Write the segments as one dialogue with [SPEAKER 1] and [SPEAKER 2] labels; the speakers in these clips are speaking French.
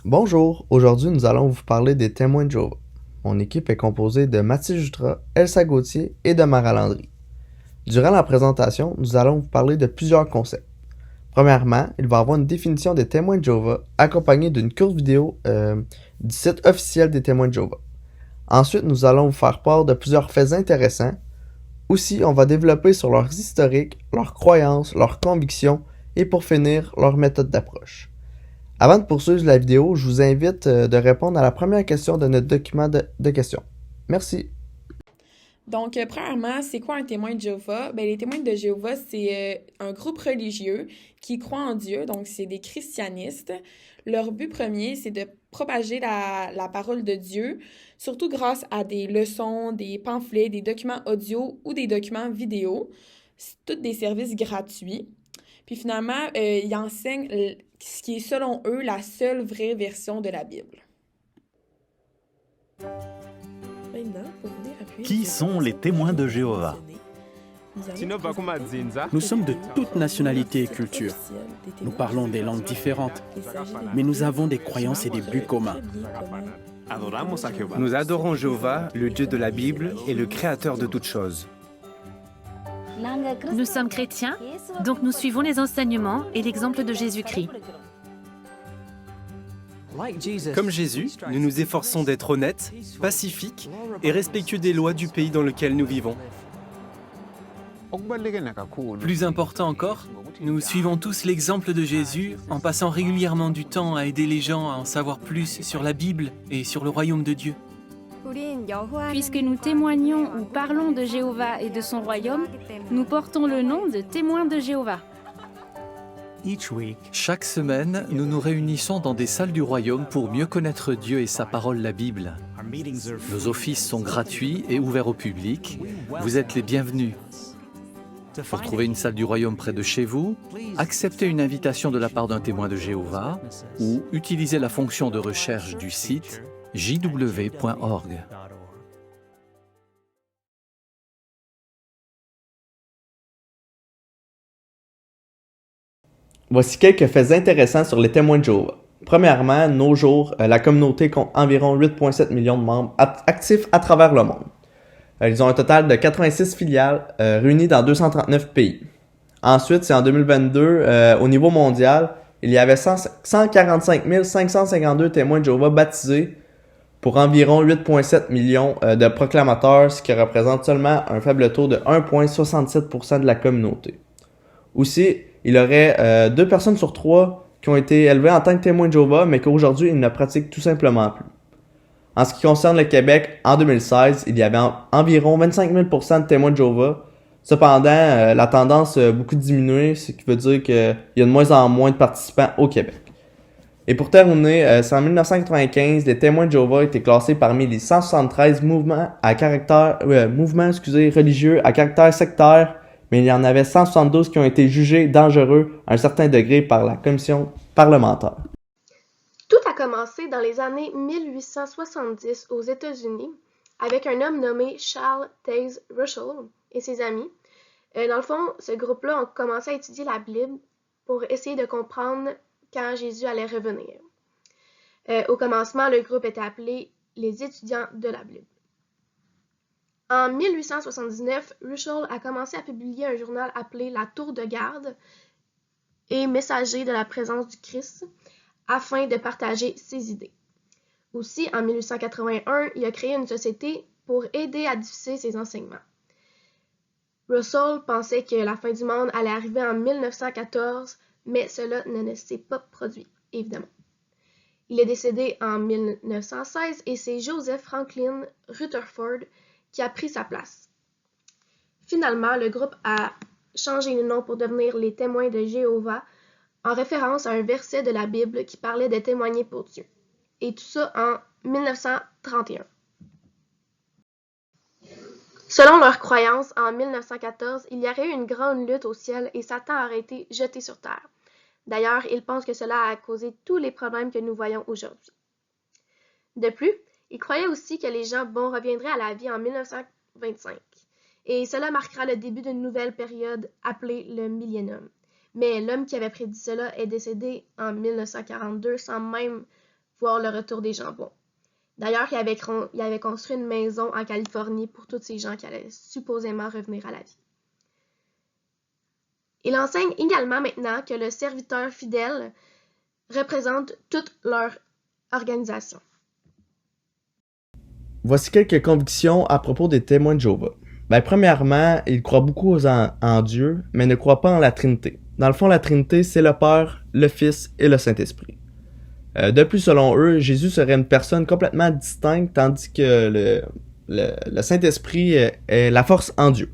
[SPEAKER 1] Bonjour, aujourd'hui nous allons vous parler des témoins de Jéhovah. Mon équipe est composée de Mathilde Jutras, Elsa Gauthier et de Mara Landry. Durant la présentation, nous allons vous parler de plusieurs concepts. Premièrement, il va y avoir une définition des témoins de Jéhovah accompagnée d'une courte vidéo du site officiel des témoins de Jéhovah. Ensuite, nous allons vous faire part de plusieurs faits intéressants. Aussi, on va développer sur leurs historiques, leurs croyances, leurs convictions et pour finir, leur méthode d'approche. Avant de poursuivre la vidéo, je vous invite de répondre à la première question de notre document de questions. Merci.
[SPEAKER 2] Donc, premièrement, c'est quoi un témoin de Jéhovah? Les témoins de Jéhovah, c'est un groupe religieux qui croit en Dieu, donc c'est des christianistes. Leur but premier, c'est de propager la parole de Dieu, surtout grâce à des leçons, des pamphlets, des documents audio ou des documents vidéo. C'est tous des services gratuits. Puis finalement, ils enseignent ce qui est, selon eux, la seule vraie version de la Bible.
[SPEAKER 3] Qui sont les témoins de Jéhovah?
[SPEAKER 4] Nous sommes de toutes nationalités et cultures. Nous parlons des langues différentes, mais nous avons des croyances et des buts communs.
[SPEAKER 5] Nous adorons Jéhovah, le Dieu de la Bible et le Créateur de toutes choses.
[SPEAKER 6] Nous sommes chrétiens, donc nous suivons les enseignements et l'exemple de Jésus-Christ.
[SPEAKER 5] Comme Jésus, nous nous efforçons d'être honnêtes, pacifiques et respectueux des lois du pays dans lequel nous vivons.
[SPEAKER 7] Plus important encore, nous suivons tous l'exemple de Jésus en passant régulièrement du temps à aider les gens à en savoir plus sur la Bible et sur le royaume de Dieu.
[SPEAKER 6] Puisque nous témoignons ou parlons de Jéhovah et de son royaume, nous portons le nom de témoins de Jéhovah.
[SPEAKER 8] Chaque semaine, nous nous réunissons dans des salles du royaume pour mieux connaître Dieu et sa parole, la Bible. Nos offices sont gratuits et ouverts au public. Vous êtes les bienvenus. Pour trouver une salle du royaume près de chez vous, acceptez une invitation de la part d'un témoin de Jéhovah ou utilisez la fonction de recherche du site jw.org.
[SPEAKER 1] Voici quelques faits intéressants sur les témoins de Jéhovah. Premièrement, nos jours, la communauté compte environ 8,7 millions de membres actifs à travers le monde. Ils ont un total de 86 filiales réunies dans 239 pays. Ensuite, c'est en 2022, au niveau mondial, il y avait 145 552 témoins de Jéhovah baptisés pour environ 8,7 millions de proclamateurs, ce qui représente seulement un faible taux de 1,67% de la communauté. Aussi, il y aurait 2 personnes sur 3 qui ont été élevées en tant que témoins de Jéhovah, mais qu'aujourd'hui, ils ne pratiquent tout simplement plus. En ce qui concerne le Québec, en 2016, il y avait environ 25 000 % de témoins de Jéhovah. Cependant, la tendance a beaucoup diminué, ce qui veut dire qu'il y a de moins en moins de participants au Québec. Et pour terminer, c'est en 1995, les témoins de Jéhovah étaient classés parmi les 173 mouvements religieux à caractère sectaire, mais il y en avait 172 qui ont été jugés dangereux à un certain degré par la commission parlementaire.
[SPEAKER 9] Tout a commencé dans les années 1870 aux États-Unis avec un homme nommé Charles Taze Russell et ses amis. Dans le fond, ce groupe-là a commencé à étudier la Bible pour essayer de comprendre quand Jésus allait revenir. Au commencement, le groupe était appelé les étudiants de la Bible. En 1879, Russell a commencé à publier un journal appelé La Tour de Garde et Messager de la présence du Christ afin de partager ses idées. Aussi, en 1881, il a créé une société pour aider à diffuser ses enseignements. Russell pensait que la fin du monde allait arriver en 1914, mais cela ne s'est pas produit, évidemment. Il est décédé en 1916 et c'est Joseph Franklin Rutherford qui a pris sa place. Finalement, le groupe a changé de nom pour devenir les Témoins de Jéhovah, en référence à un verset de la Bible qui parlait de témoigner pour Dieu. Et tout ça en 1931. Selon leurs croyances, en 1914, il y aurait eu une grande lutte au ciel et Satan aurait été jeté sur terre. D'ailleurs, ils pensent que cela a causé tous les problèmes que nous voyons aujourd'hui. De plus, ils croyaient aussi que les gens bons reviendraient à la vie en 1925. Et cela marquera le début d'une nouvelle période appelée le millénium. Mais l'homme qui avait prédit cela est décédé en 1942 sans même voir le retour des gens bons. D'ailleurs, il avait construit une maison en Californie pour tous ces gens qui allaient supposément revenir à la vie. Il enseigne également maintenant que le serviteur fidèle représente toute leur organisation.
[SPEAKER 1] Voici quelques convictions à propos des témoins de Jéhovah. Premièrement, ils croient beaucoup en Dieu, mais ne croient pas en la Trinité. Dans le fond, la Trinité, c'est le Père, le Fils et le Saint-Esprit. De plus, selon eux, Jésus serait une personne complètement distincte, tandis que le Saint-Esprit est la force en Dieu.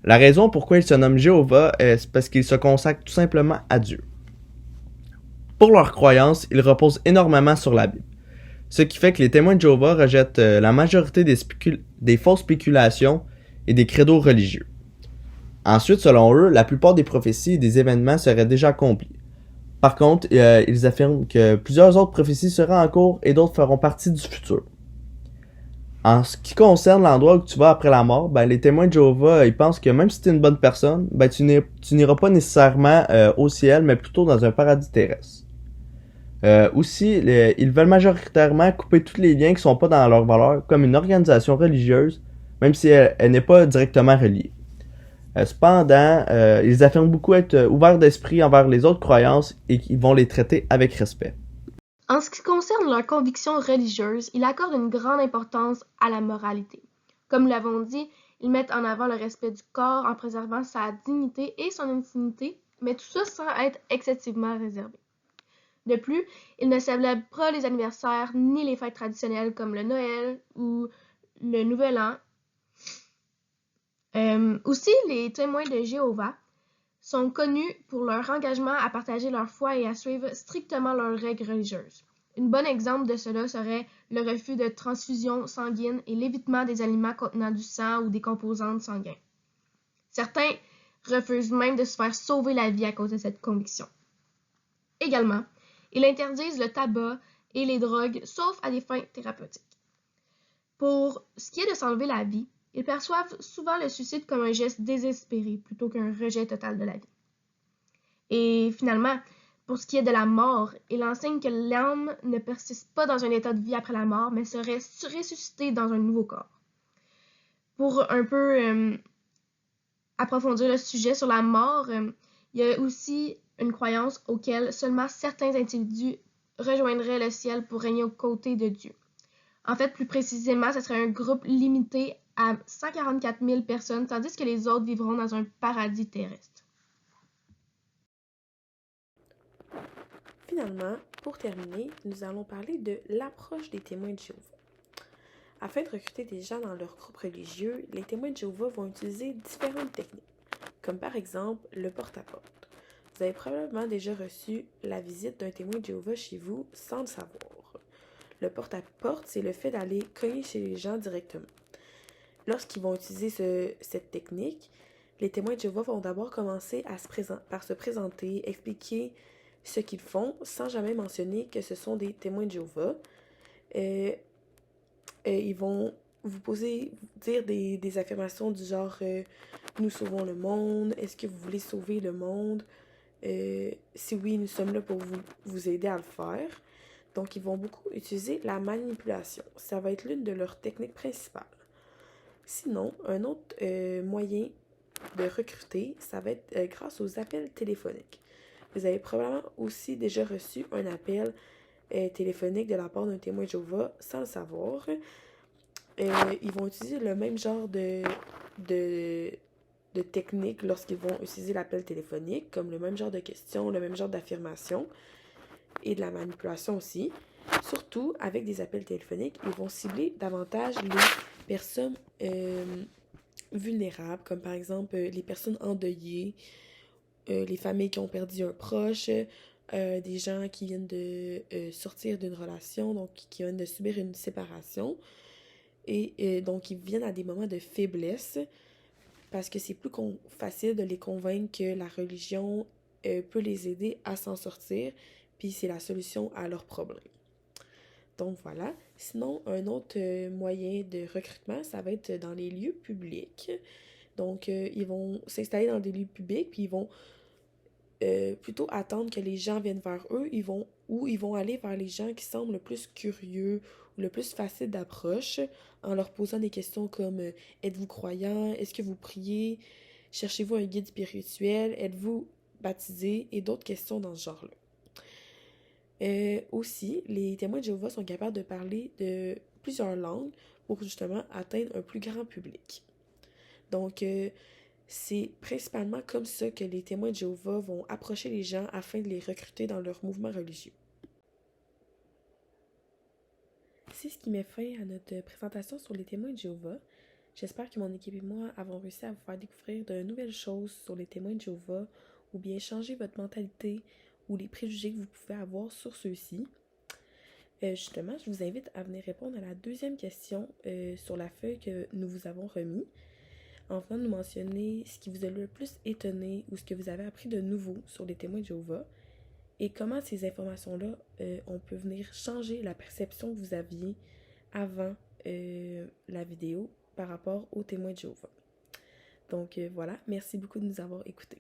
[SPEAKER 1] La raison pourquoi ils se nomment Jéhovah, c'est parce qu'ils se consacrent tout simplement à Dieu. Pour leur croyance, ils reposent énormément sur la Bible. Ce qui fait que les témoins de Jéhovah rejettent la majorité des fausses spéculations et des credos religieux. Ensuite, selon eux, la plupart des prophéties et des événements seraient déjà accomplis. Par contre, ils affirment que plusieurs autres prophéties seraient en cours et d'autres feront partie du futur. En ce qui concerne l'endroit où tu vas après la mort, les témoins de Jéhovah, ils pensent que même si tu es une bonne personne, tu n'iras pas nécessairement au ciel, mais plutôt dans un paradis terrestre. Aussi, ils veulent majoritairement couper tous les liens qui ne sont pas dans leurs valeurs, comme une organisation religieuse, même si elle n'est pas directement reliée. Cependant, ils affirment beaucoup être ouverts d'esprit envers les autres croyances et qu'ils vont les traiter avec respect.
[SPEAKER 9] En ce qui concerne leurs convictions religieuses, ils accordent une grande importance à la moralité. Comme nous l'avons dit, ils mettent en avant le respect du corps en préservant sa dignité et son intimité, mais tout ça sans être excessivement réservé. De plus, ils ne célèbrent pas les anniversaires ni les fêtes traditionnelles comme le Noël ou le Nouvel An. Aussi, les témoins de Jéhovah sont connus pour leur engagement à partager leur foi et à suivre strictement leurs règles religieuses. Un bon exemple de cela serait le refus de transfusion sanguine et l'évitement des aliments contenant du sang ou des composantes sanguines. Certains refusent même de se faire sauver la vie à cause de cette conviction. Également, ils interdisent le tabac et les drogues, sauf à des fins thérapeutiques. Pour ce qui est de s'enlever la vie, ils perçoivent souvent le suicide comme un geste désespéré plutôt qu'un rejet total de la vie. Et finalement, pour ce qui est de la mort, il enseigne que l'âme ne persiste pas dans un état de vie après la mort, mais serait ressuscitée dans un nouveau corps. Pour un peu approfondir le sujet sur la mort, il y a aussi une croyance auquel seulement certains individus rejoindraient le ciel pour régner aux côtés de Dieu. En fait, plus précisément, ce serait un groupe limité à 144 000 personnes, tandis que les autres vivront dans un paradis terrestre.
[SPEAKER 2] Finalement, pour terminer, nous allons parler de l'approche des témoins de Jéhovah. Afin de recruter des gens dans leur groupe religieux, les témoins de Jéhovah vont utiliser différentes techniques, comme par exemple le porte-à-porte. Vous avez probablement déjà reçu la visite d'un témoin de Jéhovah chez vous sans le savoir. Le porte-à-porte, c'est le fait d'aller cogner chez les gens directement. Lorsqu'ils vont utiliser cette technique, les témoins de Jéhovah vont d'abord commencer par se présenter, expliquer ce qu'ils font, sans jamais mentionner que ce sont des témoins de Jéhovah. Ils vont vous dire des affirmations du genre nous sauvons le monde, est-ce que vous voulez sauver le monde? Si oui, nous sommes là pour vous aider à le faire. Donc, ils vont beaucoup utiliser la manipulation. Ça va être l'une de leurs techniques principales. Sinon, un autre moyen de recruter, ça va être grâce aux appels téléphoniques. Vous avez probablement aussi déjà reçu un appel téléphonique de la part d'un témoin de Jéhovah sans le savoir. Ils vont utiliser le même genre de technique lorsqu'ils vont utiliser l'appel téléphonique, comme le même genre de questions, le même genre d'affirmations et de la manipulation aussi. Surtout, avec des appels téléphoniques, ils vont cibler davantage les personnes vulnérables, comme par exemple les personnes endeuillées, les familles qui ont perdu un proche, des gens qui viennent de sortir d'une relation, donc qui viennent de subir une séparation. Et donc, ils viennent à des moments de faiblesse parce que c'est plus facile de les convaincre que la religion peut les aider à s'en sortir, puis c'est la solution à leurs problèmes. Donc voilà. Sinon, un autre moyen de recrutement, ça va être dans les lieux publics. Donc, ils vont s'installer dans des lieux publics, puis ils vont plutôt attendre que les gens viennent vers eux. Ils vont où ils vont aller vers les gens qui semblent le plus curieux ou le plus facile d'approche en leur posant des questions comme êtes-vous croyant? Est-ce que vous priez? Cherchez-vous un guide spirituel? Êtes-vous baptisé? Et d'autres questions dans ce genre-là. Aussi, les témoins de Jéhovah sont capables de parler de plusieurs langues pour justement atteindre un plus grand public. Donc, c'est principalement comme ça que les témoins de Jéhovah vont approcher les gens afin de les recruter dans leur mouvement religieux. C'est ce qui met fin à notre présentation sur les témoins de Jéhovah. J'espère que mon équipe et moi avons réussi à vous faire découvrir de nouvelles choses sur les témoins de Jéhovah ou bien changer votre mentalité ou les préjugés que vous pouvez avoir sur ceux-ci. Justement, je vous invite à venir répondre à la deuxième question sur la feuille que nous vous avons remis, en venant nous mentionner ce qui vous a le plus étonné ou ce que vous avez appris de nouveau sur les témoins de Jéhovah et comment ces informations-là, on peut venir changer la perception que vous aviez avant la vidéo par rapport aux témoins de Jéhovah. Donc voilà, merci beaucoup de nous avoir écoutés.